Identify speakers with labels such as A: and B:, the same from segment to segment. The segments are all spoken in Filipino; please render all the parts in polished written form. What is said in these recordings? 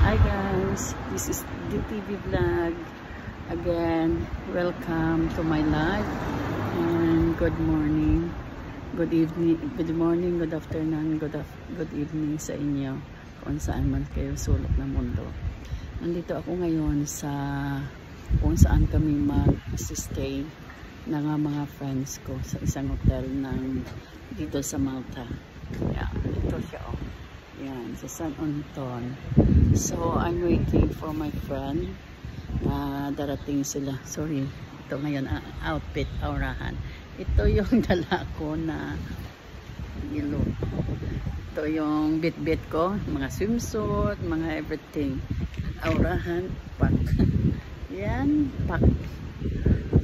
A: Hi guys, this is DTV vlog again. Welcome to my live and good morning, good evening, good morning, good afternoon, good evening sa inyo kung saan man kayo sulok ng mundo. Nandito ako ngayon sa kung saan kami mag-stay ng mga friends ko sa isang hotel ng dito sa Malta. Yeah, ito siya oh. Yan, sa San Anton. So, I'm waiting for my friend. Darating sila. Sorry, ito ngayon, outfit, aurahan. Ito yung dala ko na yellow. Ito yung bit-bit ko, mga swimsuit, mga everything. Aurahan, pack. Yan, pack.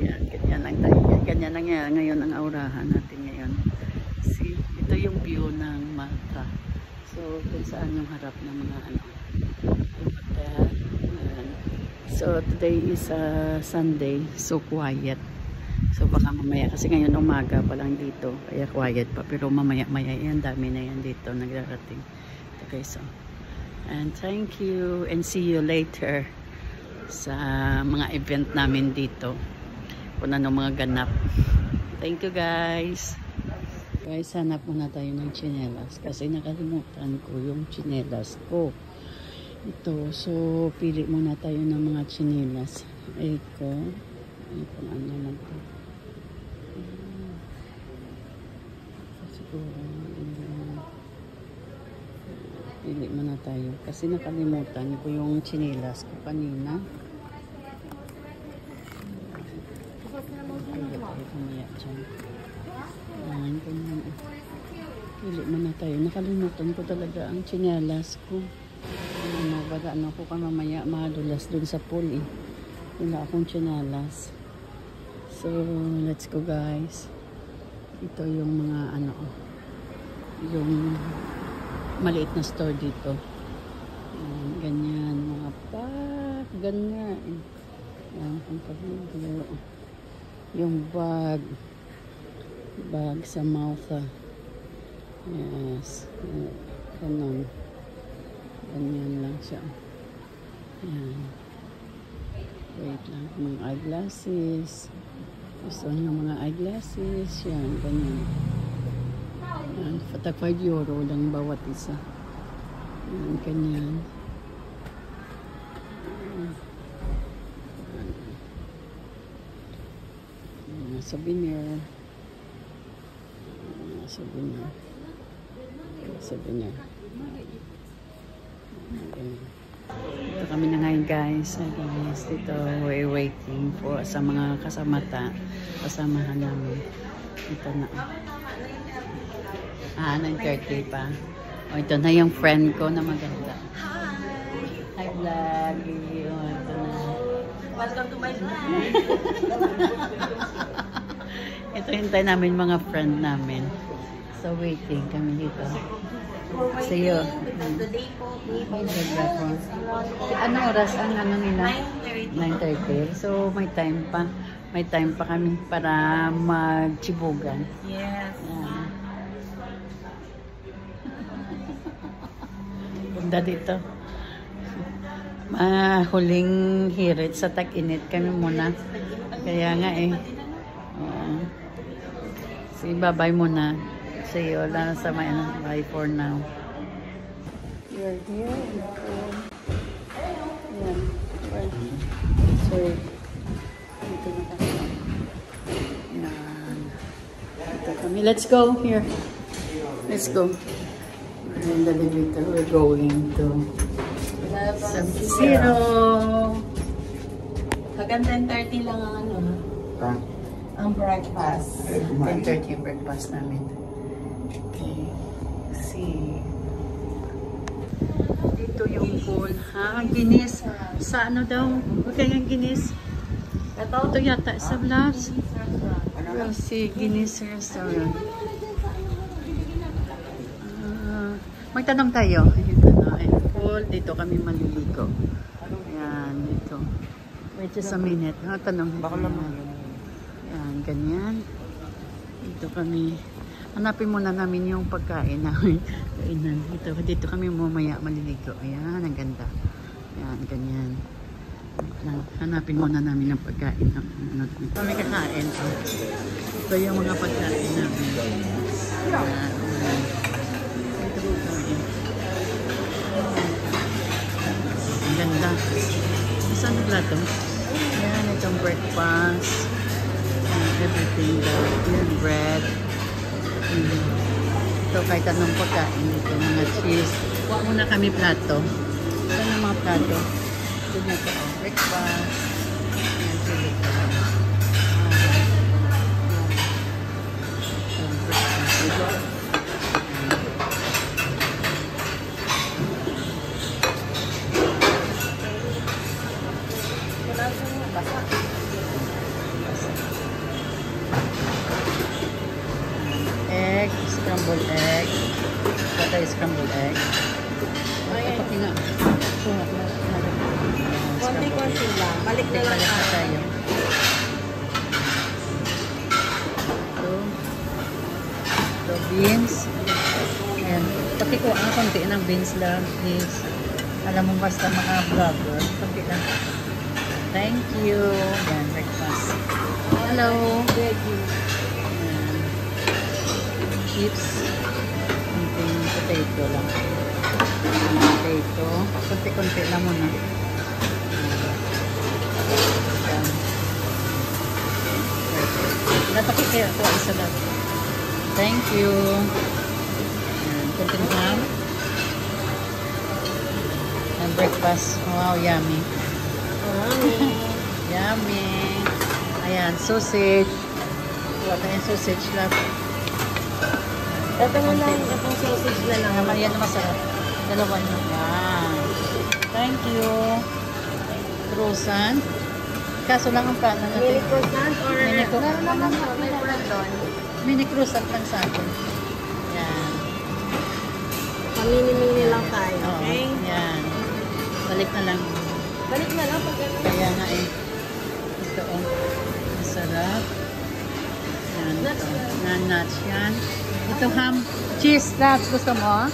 A: Yan, ganyan lang tayo. Ganyan lang yan. Ngayon ang aurahan natin ngayon. See, ito yung view ng Malta. So, kung saan yung harap ng mga hotel. So, today is Sunday. So, quiet. So, baka mamaya. Kasi ngayon umaga pa lang dito. Kaya quiet pa. Pero mamaya-maya yan. Dami na yan dito. Nagrarating. Okay, so. And thank you. And see you later sa mga event namin dito. Kung ano mga ganap. Thank you guys. Guys, hanap muna tayo ng tsinelas kasi nakalimutan ko yung tsinelas ko. Ito, so pili muna tayo ng mga tsinelas. Ito, kung ano naman ito. Siguro, pili muna tayo kasi nakalimutan ko yung tsinelas ko kanina. Pili tayo kumaya dyan. Pili mo na tayo. Nakalimutan ko talaga ang tsinelas ko. Baga ano ko ka mamaya madulas dun sa pool eh. Wala akong tsinelas. So, let's go guys. Ito yung mga ano, yung maliit na store dito. Ganyan, mga pack, ganyan. Yan, kung pag-video. Yung bag sa Malta. Yes. Ganun. Ganyan lang siya. Yan. Wait lang. Mga eyeglasses. Gusto nyo mga eyeglasses. Yan. Ganyan. Yan. Tag 5 euro lang bawat isa. Yan. Ganyan. Souvenir. Souvenir. Okay. Ito kami na ngayon guys. Dito we're waiting for sa mga kasamahan namin. Ito na. 9:30 pa. Ito na yung friend ko na maganda. Hi vlog. Ito na. Welcome to my vlog. Ito hintay namin mga friend namin. So waiting kami dito. See you. Ano oras ang ano nila? 9:30. So may time pa. May time pa kami para magchibugan. Yes. Ganda dito. Huling hirit sa tag-init kami muna. Kaya nga eh. Sige, bye-bye muna. See you. Wala na sa may bye for now. You're here. Yan. Sorry. Dito na kami. Yan. Dito kami. Let's go. Here. Let's go. And then later we're going to San Siro.
B: Hanggang 10:30 lang ang ano. Ang breakfast.
A: 10:30 yung breakfast namin. Okay. See. Dito yung pool. Guinness. Sa ano daw? Huwag kayang Guinness. Ito yata sa Blas. We'll see Guinness restaurant. Magtanong tayo. Pool. Dito kami maliligo. Ayan. Dito. Wait just a minute. Tanong. Ayan. Ganyan. Dito kami. Hanapin muna namin yung pagkain namin. Dito kami mamaya maliligo. Ayan, ang ganda. Yan, ganyan. Hanapin muna namin ang pagkain ng ano. Kami kakain. Ito yung mga pagkain namin. Ang ganda. Saan ang plato? Yan, itong breakfast. Everything. Yung bread. Ito kahit anong pagkain. Ito mga cheese. Kuha muna kami plato. Saan ang mga plato? Ito na ito. Breakfast. Yan, chili. Egg, scrambled egg. Ito ay scrambled egg. Ay, pati nga.
B: Konti-konti lang. Balik na lang
A: tayo. Ito, beans. Ayan. Pati ko ang konti ng beans lang. Please. Alam mo basta mga vlogger. Konti lang. Thank you. Ayan, breakfast. Hello.
B: Veggie.
A: Chips. Konting potato lang. Potato. Konti-konti lang muna. Napakikaya ako isa lang. Thank you. Konting ham. And breakfast. Wow, yummy. Yummy. Ayan, sausage. Wala tayong sausage lang.
B: Ito na lang, itong sausage na lang.
A: Yan masarap. Dalawa na. Wow. Thank you. Croissant. Kaso lang ang kanan natin.
B: Mini croissant or
A: Mini croissant.
B: meron naman po, may bread doon.
A: Mini croissant lang sa akin. Yan.
B: Pamini-mini lang tayo,
A: Oo,
B: okay?
A: yan. Balik na lang.
B: Balik na lang pag gano'n.
A: Kaya nga eh. Ito oh. Masarap. Yan. Ito. Nuts yan. Ito ham. Cheese labs. Gusto mo?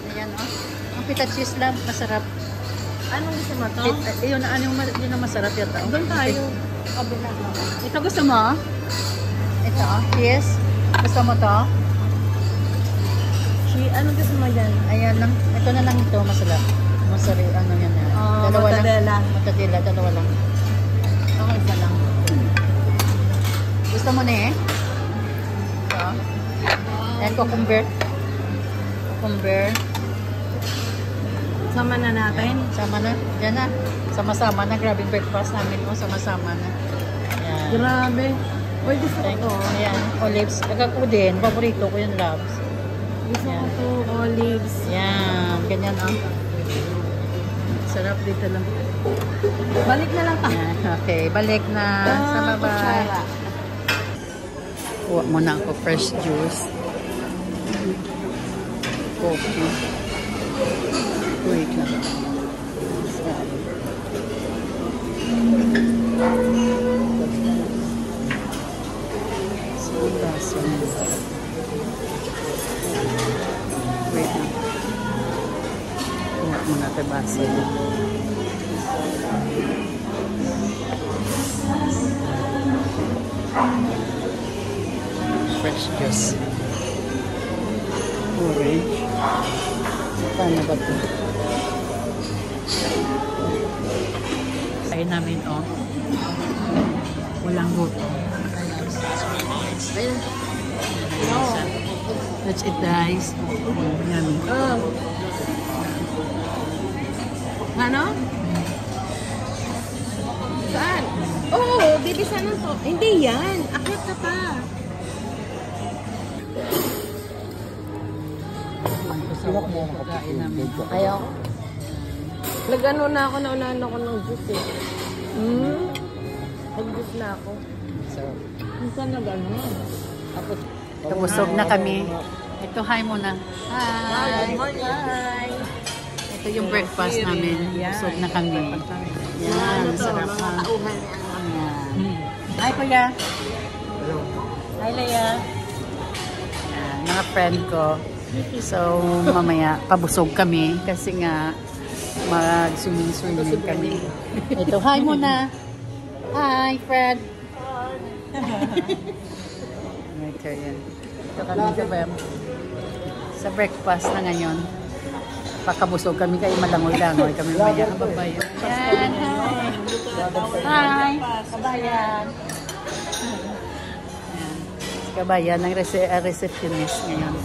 A: Ayan oh. Ang pita cheese lab. Masarap.
B: Anong gusto mo to?
A: Yun ang masarap yata.
B: Doon tayo. Kabila lang.
A: Ito gusto mo? Ito oh. Cheese. Gusto mo to?
B: Anong gusto mo dyan?
A: Ayan lang. Ito na lang ito. Masarap. Masarap. Ano yan yan. Dalawa lang. Mortadella. Dalawa lang.
B: Okay, isa lang.
A: Gusto mo na eh? Ito. Ayan, cucumber. Cucumber.
B: Sama na natin.
A: Sama na. Yan na. Sama-sama na. Grabe breakfast namin. O, sama-sama na. Ayan.
B: Grabe. Uy, gusto ko to.
A: Ayan. Olives. Agad ko din. Paborito ko yung loves.
B: Gusto ko to. Olives.
A: Yan. Ganyan ah. Sarap dito lang.
B: Balik na lang tayo.
A: Yan. Okay. Balik na. Sa bye-bye. Kuha muna ako fresh juice. Coffee. Wait lang. Wait lang. Kuha muna tayo basa. Fresh juice. Orange. Paano ba ito? Kain namin, oh. Walang guto. Ayun. Let's eat the ice. Yummy.
B: Ano? Saan? Oo, baby, sana to. Hindi yan. Akyat ka pa.
A: Kain namin.
B: Ayaw. Nag-ano na ako, naunahan ako ng juice eh. Nag-juice na ako.
A: So,
B: Minsan nag-ano.
A: busog na kami. Ito, hi muna. Hi!
B: Hi!
A: Ito yung breakfast namin. Busog na kami. Yan, sarap na. Hi, Kuya! Hi, Leia! Yan, mga friend ko. So, mamaya, pabusog kami kasi nga mag-swimming kami. Ito, hi muna. Hi, Fred. Ito yan. Ito kami sa breakfast na ngayon. Pakabusog kami kayo malangoy-langoy kami maya. Kababayan. Yan, hi. Kabayan. Kabayan ng receptionist ngayon.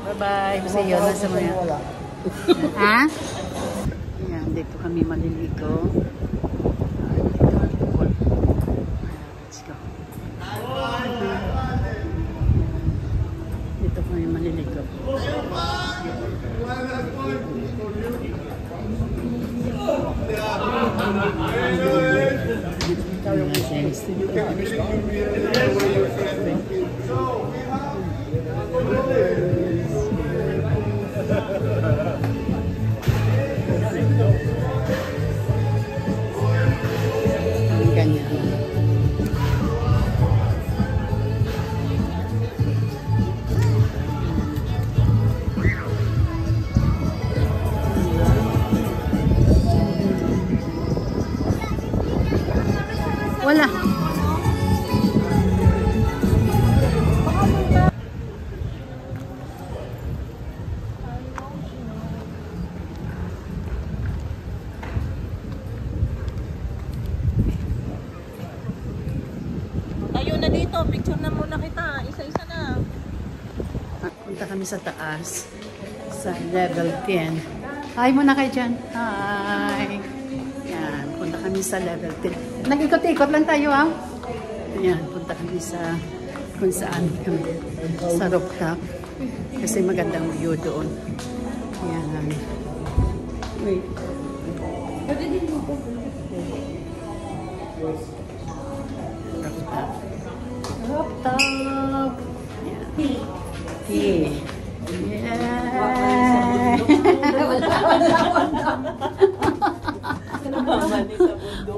A: Bye-bye. See you. Nasa maya. Ha? Yan, dito kami maliligo. Let's go. Dito kami maliligo. Wala.
B: Tayo na dito. Picture na muna kita. Isa-isa na.
A: Punta kami sa taas. Sa level 10. Hi muna kayo dyan. Hi. Yan. Punta kami sa level 10. Nag-ikot-ikot lang tayo, ha? Ayan, punta kami sa kung saan kami. Sa rooftop. Kasi magandang view doon. Ayan. Wait. Rooftop. Rooftop. Ayan. Yeah.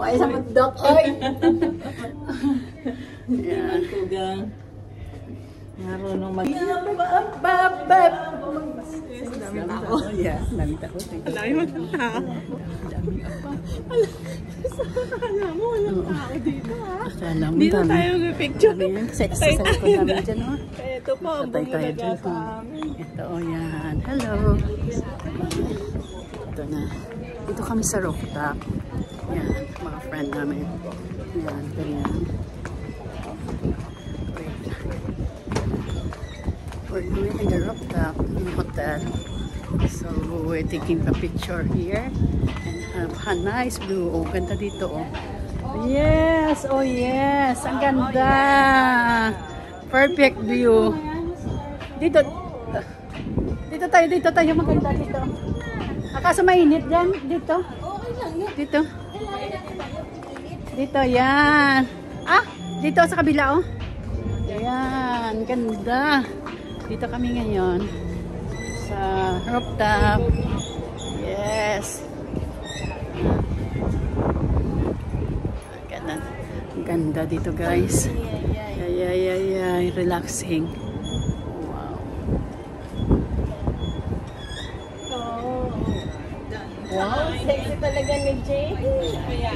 A: Ay, sa bundok. Ay! Yan.
B: Marunong mag...
A: Bab! Daming tao. Yeah, daming tao.
B: Daming tao. Akala mo walang tao dito, ha?
A: Akala mo
B: dito tayo picture.
A: Sa likod namin dyan, ha?
B: Ito po, ang bumulaga sa amin.
A: Ito, yan. Hello. Ito na. Dito kami sa rooftop. Yan, mga friend namin. Yan, ganyan. We're doing in the rooftop in the hotel. So, we're taking a picture here. And have a nice view. Oh, ganda dito, oh. Yes! Oh, yes! Ang ganda! Perfect view. Dito. Dito tayo. Maganda dito. Akaso mainit dyan. Dito. Dito. Dito, yan. Ah, dito sa kabila, oh. Ayan, ganda. Dito kami ngayon. Sa rooftop. Yes. Ganda. Ganda dito, guys. Ay, relaxing.
B: Wow, sexy talaga ni Jay.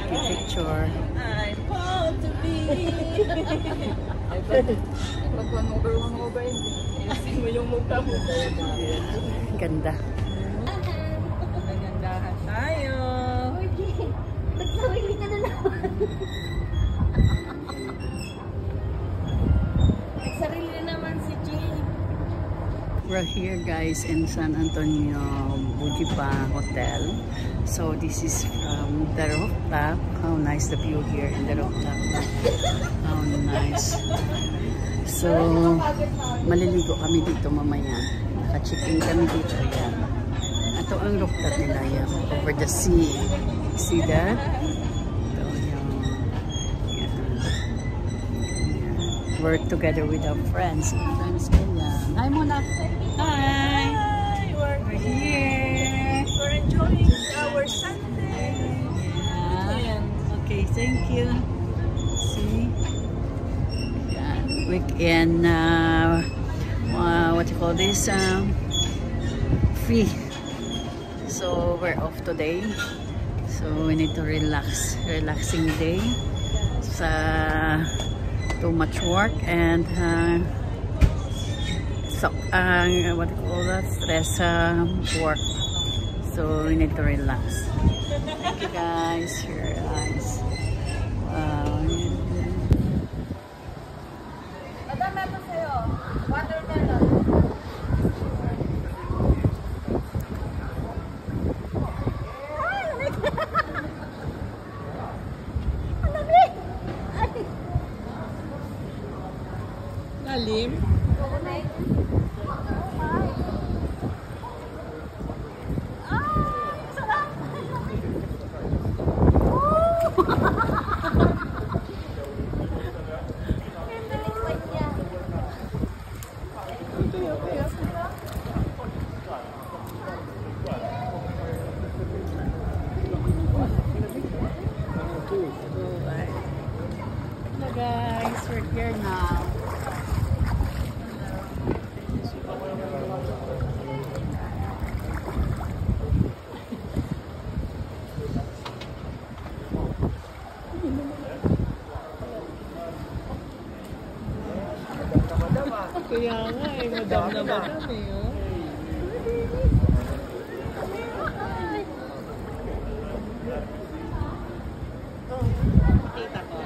A: Picture.
B: I'm proud to be. Mag-one over. Ilasin mo yung mukha mo.
A: Ganda.
B: Nagandahan tayo.
C: Nagsawili ka na naman. Nagsarili na naman si Jay.
A: We're here, guys, in San Antonio Bujipa Hotel. So this is from the rooftop. How nice the view here in the rooftop. How nice. So maliligo kami dito mamaya. Naka-check-in kami dito. Yan. Ito ang rooftop nila. Yan. Over the sea. See that? Ito yung... Yan. Work together with our friends. Hi muna. Hi.
B: We're
A: Here.
B: We're enjoying our Sunday.
A: Yeah. Okay, thank you. See? Yeah. Weekend, what you call this? Free. So we're off today. So we need to relax. Relaxing day. Sa too much work and what do you call that? Stress work. So we need to relax. Thank you guys. Your eyes. Wow.
C: Madam, meron sa'yo. Watermelon.
B: Lalim.
A: Hello guys, we're here now.
B: Kaya nga eh, madam na madam eh. Oh. Kita ko.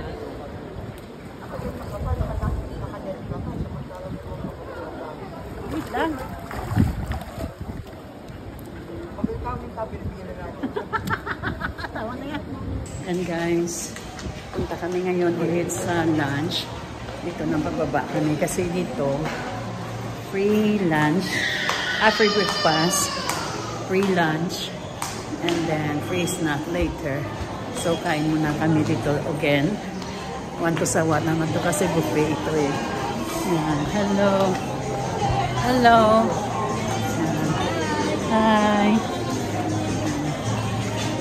A: Wait lang. Tawa na yan. And guys, punta kami ngayon ulit sa lunch. Dito nang pababa kami kasi dito free lunch, free breakfast, free lunch, and then free snack later. So kain muna kami dito again. Want to sawa naman to kasi buffet ito eh. Yan. Hello. Hello. Yan. Hi.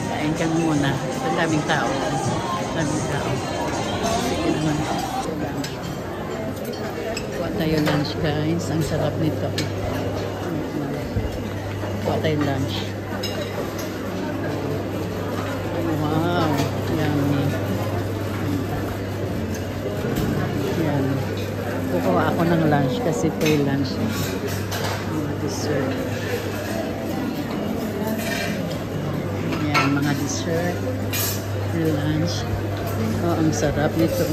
A: Kain kami muna. Ang daming tao. Daming tao. Sige naman. Kuha tayo lunch guys. Ang sarap nito. Kuha tayo lunch. Wow. Yummy. Yan. Kukuha ako ng lunch kasi free lunch. Mga dessert. Yan. Mga dessert. Free lunch. Oh, ang sarap nito.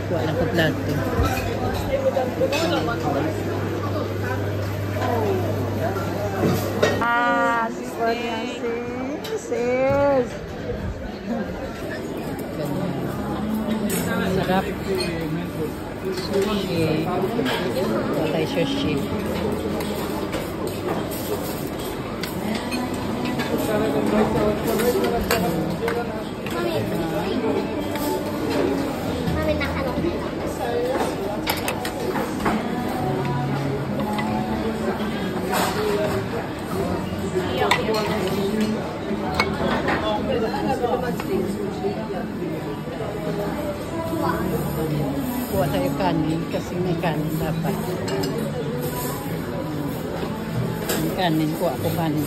A: Kuha lang ko plato. Sis. Sarap. Sushi. Patay sushi.
C: Mami, nakalok nila.
A: Kuha tayo kanin kasi may kanin dapat. May kanin, kuha ko kanin.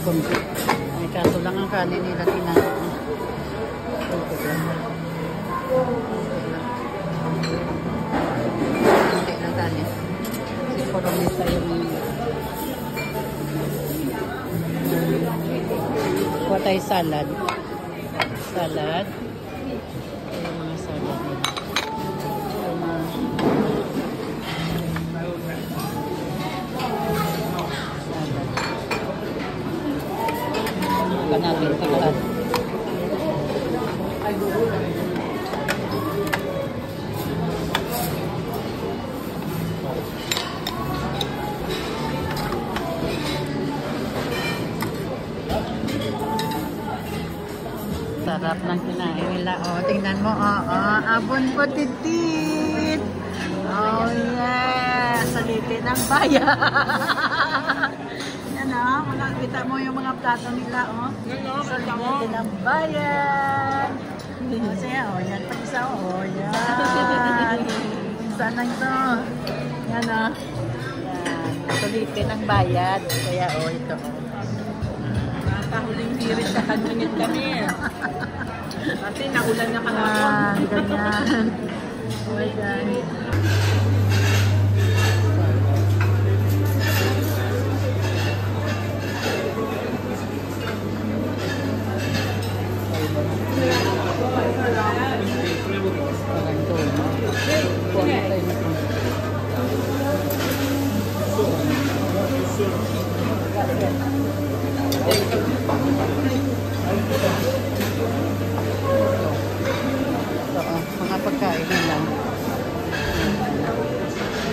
A: May kaso lang ang kanin nila tinato. Hindi na kanin. Kasi poromisa yung kuha tayo salad. Salad. Yung mga salad nila. Natin salad. Sarap ng kinain nila. Oh, tingnan mo. Abon ko titit. Oh, yeah. Saliti ng bayan. Yan o. Makakita mo yung mga plato nila. Oh. Saliti ng bayan. Saya. Oh, yan. Pag-isa. Oh, yan. Saan lang ito? Yan o. Yan. Saliti ng bayan. Kaya, oh, ito. Oh.
B: Kahuling hirit sa kanunit kami. Kasi naulan na kahapon.
A: Ganyan. Oh my God. Mga pagkain nila.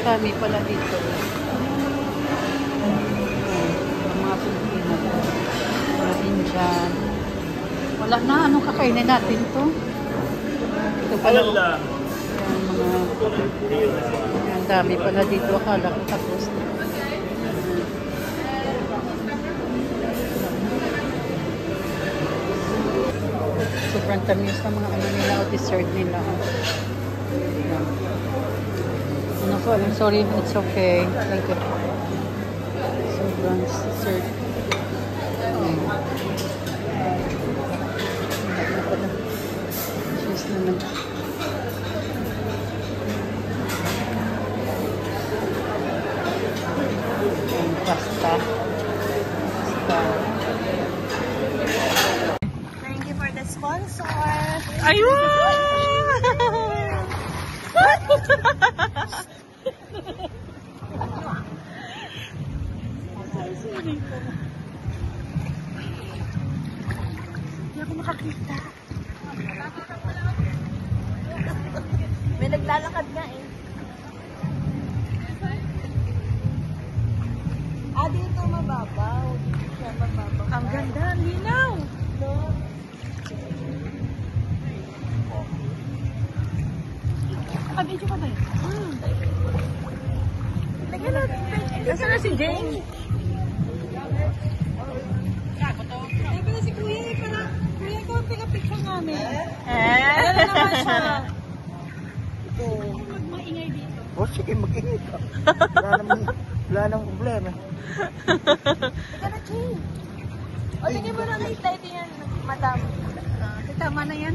A: Kami pala dito. Mga Pilipino. Mga Indian. Wala na. Anong kakainin natin to? Ito pala. Ang dami pala dito. Akala ko tapos na. Sobrang tamis na mga ano nila o dessert nila. Ano po, I'm sorry, it's okay. Thank you. Sobrang dessert. Cheese naman. Pasta.
C: Thank you for the sponsor.
A: Ayun!
C: Hindi ako makakita. May naglalakad nga eh. Dito mababaw. Dito siya mababaw.
B: Ang ganda, ang linaw.
C: No?
B: Nakabidyo ka ba yun?
C: Lagyan natin.
B: Nasaan na si Jane?
C: Ay, pala si Kuya. Kuya, ikaw ang picture namin.
B: Ano naman siya?
C: Magmaingay dito.
D: Oh, sige, mag-ingat ka. Wala namang problema.
C: Ika na, Jane. O, lagyan mo na ng light yan, madam.
A: Tama na yan.